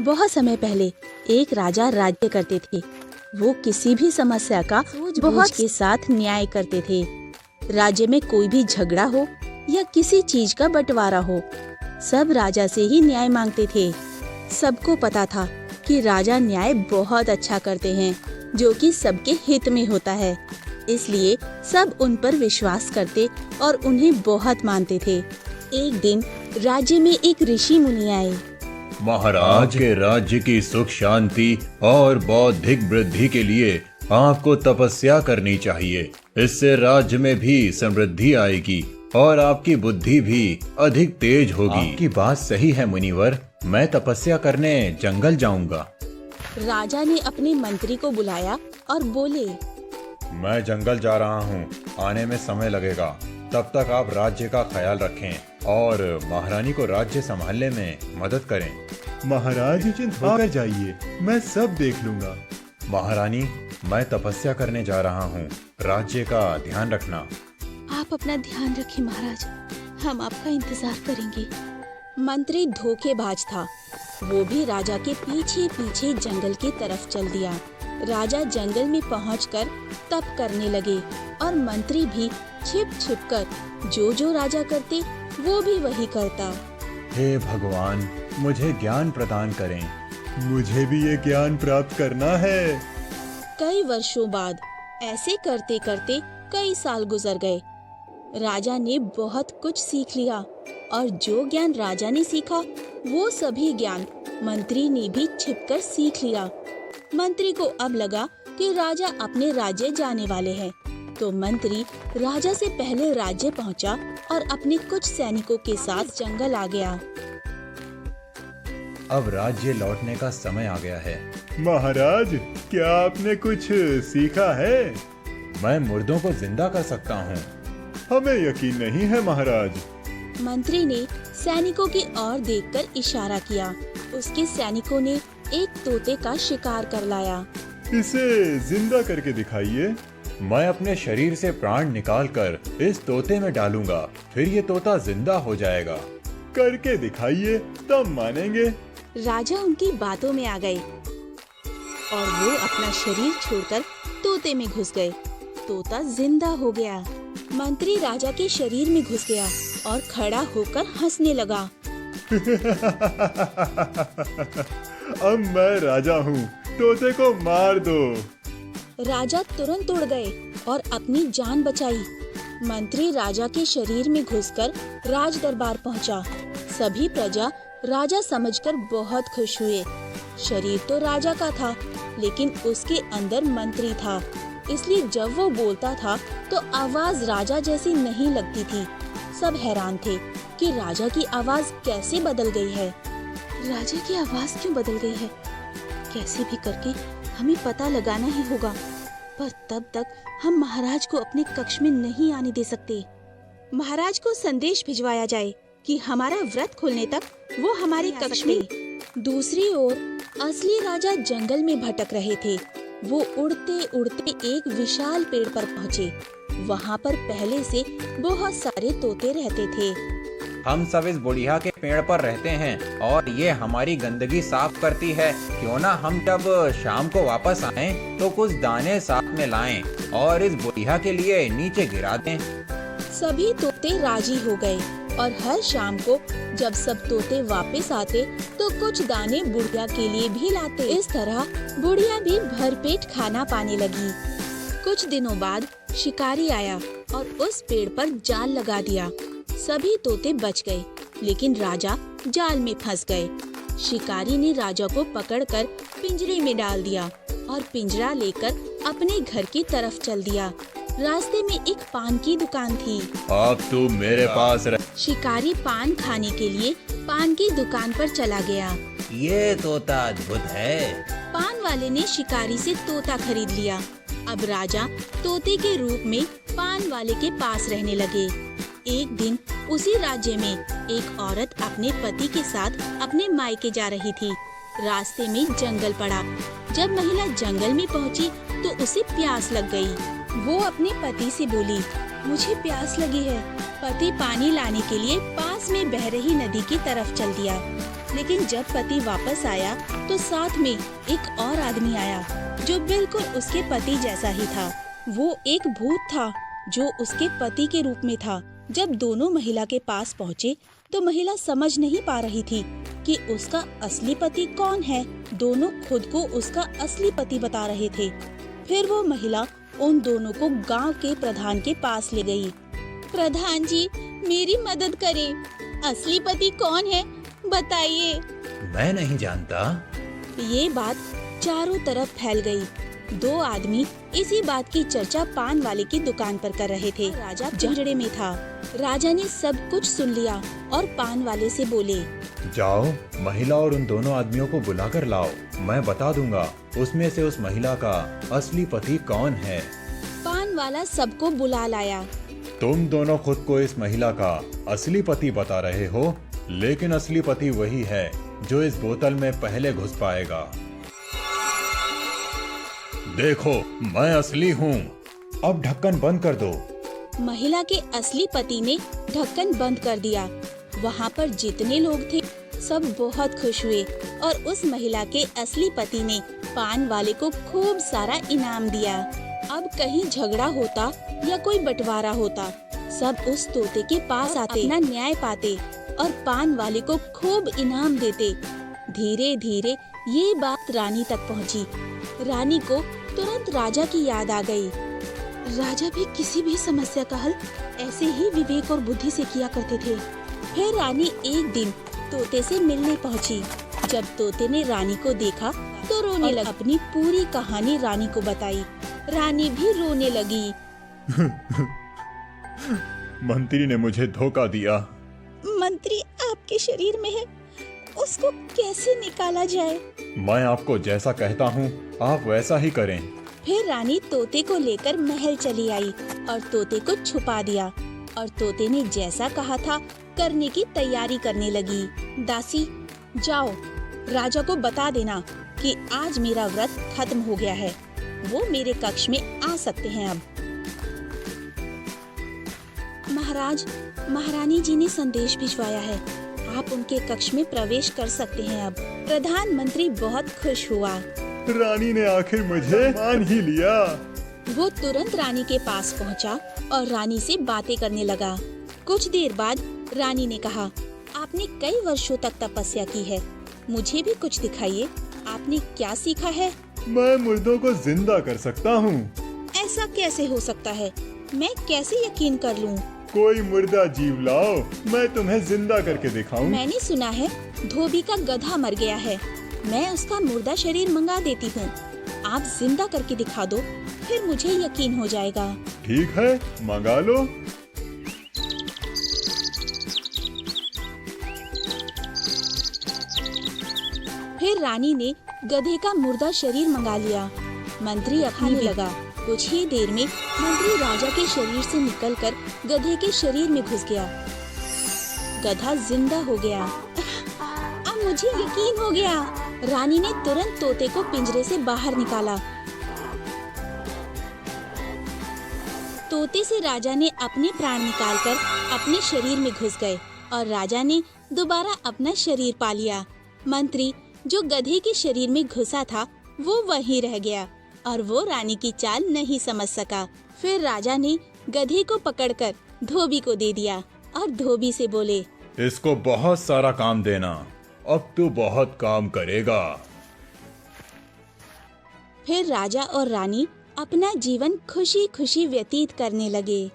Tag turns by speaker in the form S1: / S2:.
S1: बहुत समय पहले एक राजा राज्य करते थे। वो किसी भी समस्या का बहुत के साथ न्याय करते थे। राज्य में कोई भी झगड़ा हो या किसी चीज का बंटवारा हो, सब राजा से ही न्याय मांगते थे। सबको पता था कि राजा न्याय बहुत अच्छा करते हैं, जो कि सबके हित में होता है। इसलिए सब उन पर विश्वास करते और उन्हें बहुत मानते थे। एक दिन राज्य में एक ऋषि मुनि आए।
S2: महाराज के राज्य की सुख शांति और बौद्धिक वृद्धि के लिए आपको तपस्या करनी चाहिए। इससे राज्य में भी समृद्धि आएगी और आपकी बुद्धि भी अधिक तेज होगी। आपकी बात सही है मुनिवर, मैं तपस्या करने जंगल जाऊंगा।
S1: राजा ने अपने मंत्री को बुलाया और बोले,
S2: मैं जंगल जा रहा हूँ, आने में समय लगेगा। तब तक आप राज्य का ख्याल रखें और महारानी को राज्य संभालने में मदद करें।
S3: महाराज निश्चिंत होकर जाइए, मैं सब देख लूंगा।
S2: महारानी, मैं तपस्या करने जा रहा हूँ, राज्य का ध्यान रखना।
S1: आप अपना ध्यान रखिए महाराज, हम आपका इंतजार करेंगे। मंत्री धोखेबाज था। वो भी राजा के पीछे पीछे जंगल की तरफ चल दिया। राजा जंगल में पहुंचकर तप करने लगे और मंत्री भी छिप छिप कर जो राजा करते वो भी वही करता।
S2: हे भगवान, मुझे ज्ञान प्रदान करें।
S3: मुझे भी ये ज्ञान प्राप्त करना है।
S1: कई वर्षों बाद ऐसे करते करते कई साल गुजर गए। राजा ने बहुत कुछ सीख लिया और जो ज्ञान राजा ने सीखा वो सभी ज्ञान मंत्री ने भी छिपकर सीख लिया। मंत्री को अब लगा कि राजा अपने राज्य जाने वाले हैं, तो मंत्री राजा से पहले राज्य पहुंचा और अपने कुछ सैनिकों के साथ जंगल आ गया।
S2: अब राज्य लौटने का समय आ गया है।
S3: महाराज, क्या आपने कुछ सीखा है?
S2: मैं मुर्दों को जिंदा कर सकता हूँ।
S3: हमें यकीन नहीं है महाराज।
S1: मंत्री ने सैनिकों की ओर देखकर इशारा किया। उसके सैनिकों ने एक तोते का शिकार कर लाया।
S3: इसे जिंदा करके दिखाइए।
S2: मैं अपने शरीर से प्राण निकालकर इस तोते में डालूंगा, फिर ये तोता जिंदा हो जाएगा।
S3: करके दिखाइए, तब मानेंगे।
S1: राजा उनकी बातों में आ गए और वो अपना शरीर छोड़कर तोते में घुस गए। तोता जिंदा हो गया। मंत्री राजा के शरीर में घुस गया और खड़ा होकर हंसने लगा।
S3: अब मैं राजा हूँ, तोते को मार दो।
S1: राजा तुरंत उड़ गए और अपनी जान बचाई। मंत्री राजा के शरीर में घुसकर राज दरबार पहुँचा। सभी प्रजा राजा समझकर बहुत खुश हुए। शरीर तो राजा का था, लेकिन उसके अंदर मंत्री था, इसलिए जब वो बोलता था तो आवाज राजा जैसी नहीं लगती थी। सब हैरान थे कि राजा की आवाज कैसे बदल गई है। राजा की आवाज क्यों बदल गई है? कैसे भी करके हमें पता लगाना ही होगा, पर तब तक हम महाराज को अपने कक्ष में नहीं आने दे सकते। महाराज को संदेश भिजवाया जाए कि हमारा व्रत खुलने तक वो हमारे कक्ष में। दूसरी ओर असली राजा जंगल में भटक रहे थे। वो उड़ते उड़ते एक विशाल पेड़ पर पहुँचे। वहाँ पर पहले से बहुत सारे तोते रहते थे।
S4: हम सब इस बुढ़िया के पेड़ पर रहते हैं और ये हमारी गंदगी साफ करती है। क्यों ना हम जब शाम को वापस आएं तो कुछ दाने साथ में लाएं और इस बुढ़िया के लिए नीचे गिरा दें।
S1: सभी तोते राजी हो गए और हर शाम को जब सब तोते वापस आते तो कुछ दाने बुढ़िया के लिए भी लाते। इस तरह बुढ़िया भी भरपेट खाना पाने लगी। कुछ दिनों बाद शिकारी आया और उस पेड़ पर जाल लगा दिया। सभी तोते बच गए, लेकिन राजा जाल में फंस गए। शिकारी ने राजा को पकड़कर पिंजरे में डाल दिया और पिंजरा लेकर अपने घर की तरफ चल दिया। रास्ते में एक पान की दुकान थी।
S2: अब तू मेरे पास रह।
S1: शिकारी पान खाने के लिए पान की दुकान पर चला गया।
S4: ये तोता अद्भुत है।
S1: पान वाले ने शिकारी से तोता खरीद लिया। अब राजा तोते के रूप में पान वाले के पास रहने लगे। एक दिन उसी राज्य में एक औरत अपने पति के साथ अपने मायके जा रही थी। रास्ते में जंगल पड़ा। जब महिला जंगल में पहुंची तो उसे प्यास लग गई। वो अपने पति से बोली, मुझे प्यास लगी है। पति पानी लाने के लिए पास में बह रही नदी की तरफ चल दिया। लेकिन जब पति वापस आया तो साथ में एक और आदमी आया जो बिल्कुल उसके पति जैसा ही था। वो एक भूत था जो उसके पति के रूप में था। जब दोनों महिला के पास पहुँचे तो महिला समझ नहीं पा रही थी कि उसका असली पति कौन है। दोनों खुद को उसका असली पति बता रहे थे। फिर वो महिला उन दोनों को गांव के प्रधान के पास ले गई। प्रधान जी, मेरी मदद करें। असली पति कौन है, बताइए।
S2: मैं नहीं जानता।
S1: ये बात चारों तरफ फैल गई। दो आदमी इसी बात की चर्चा पान वाले की दुकान पर कर रहे थे। राजा पिंजड़े में था। राजा ने सब कुछ सुन लिया और पान वाले से बोले,
S2: जाओ, महिला और उन दोनों आदमियों को बुलाकर लाओ। मैं बता दूंगा उसमें से उस महिला का असली पति कौन है।
S1: पान वाला सबको बुला लाया।
S2: तुम दोनों खुद को इस महिला का असली पति बता रहे हो, लेकिन असली पति वही है जो इस बोतल में पहले घुस पाएगा। देखो, मैं असली हूँ। अब ढक्कन बंद कर दो।
S1: महिला के असली पति ने ढक्कन बंद कर दिया। वहाँ पर जितने लोग थे सब बहुत खुश हुए और उस महिला के असली पति ने पान वाले को खूब सारा इनाम दिया। अब कहीं झगड़ा होता या कोई बंटवारा होता, सब उस तोते के पास आते, अपना न्याय पाते और पान वाले को खूब इनाम देते। धीरे धीरे ये बात रानी तक पहुँची। रानी को तुरंत राजा की याद आ गई। राजा भी किसी भी समस्या का हल ऐसे ही विवेक और बुद्धि से किया करते थे। फिर रानी एक दिन तोते से मिलने पहुंची। जब तोते ने रानी को देखा तो रोने लगा। अपनी पूरी कहानी रानी को बताई। रानी भी रोने लगी।
S3: मंत्री ने मुझे धोखा दिया।
S1: मंत्री आपके शरीर में है, उसको कैसे निकाला जाए?
S2: मैं आपको जैसा कहता हूँ आप वैसा ही करें।
S1: फिर रानी तोते को लेकर महल चली आई और तोते को छुपा दिया और तोते ने जैसा कहा था करने की तैयारी करने लगी। दासी, जाओ, राजा को बता देना कि आज मेरा व्रत खत्म हो गया है। वो मेरे कक्ष में आ सकते हैं। अब महाराज, महारानी जी ने संदेश भिजवाया है। आप उनके कक्ष में प्रवेश कर सकते हैं। अब प्रधानमंत्री बहुत खुश हुआ।
S3: रानी ने आखिर मुझे मान ही लिया।
S1: वो तुरंत रानी के पास पहुंचा और रानी से बातें करने लगा। कुछ देर बाद रानी ने कहा, आपने कई वर्षों तक तपस्या की है, मुझे भी कुछ दिखाइए। आपने क्या सीखा है?
S3: मैं मुर्दों को जिंदा कर सकता हूँ।
S1: ऐसा कैसे हो सकता है? मैं कैसे यकीन कर लूं?
S3: कोई मुर्दा जीव लाओ, मैं तुम्हें जिंदा करके दिखाऊं।
S1: मैंने सुना है धोबी का गधा मर गया है। मैं उसका मुर्दा शरीर मंगा देती हूँ। आप जिंदा करके दिखा दो, फिर मुझे यकीन हो जाएगा।
S3: ठीक है, मंगा लो।
S1: फिर रानी ने गधे का मुर्दा शरीर मंगा लिया। मंत्री खाने लगा। कुछ ही देर में मंत्री राजा के शरीर से निकलकर गधे के शरीर में घुस गया। गधा जिंदा हो गया। अब मुझे यकीन हो गया। रानी ने तुरंत तोते को पिंजरे से बाहर निकाला। तोते से राजा ने अपने प्राण निकालकर अपने शरीर में घुस गए और राजा ने दोबारा अपना शरीर पा लिया। मंत्री जो गधे के शरीर में घुसा था वो वहीं रह गया और वो रानी की चाल नहीं समझ सका। फिर राजा ने गधे को पकड़कर धोबी को दे दिया और धोबी से बोले,
S2: इसको बहुत सारा काम देना, अब तू बहुत काम करेगा।
S1: फिर राजा और रानी अपना जीवन खुशी खुशी व्यतीत करने लगे।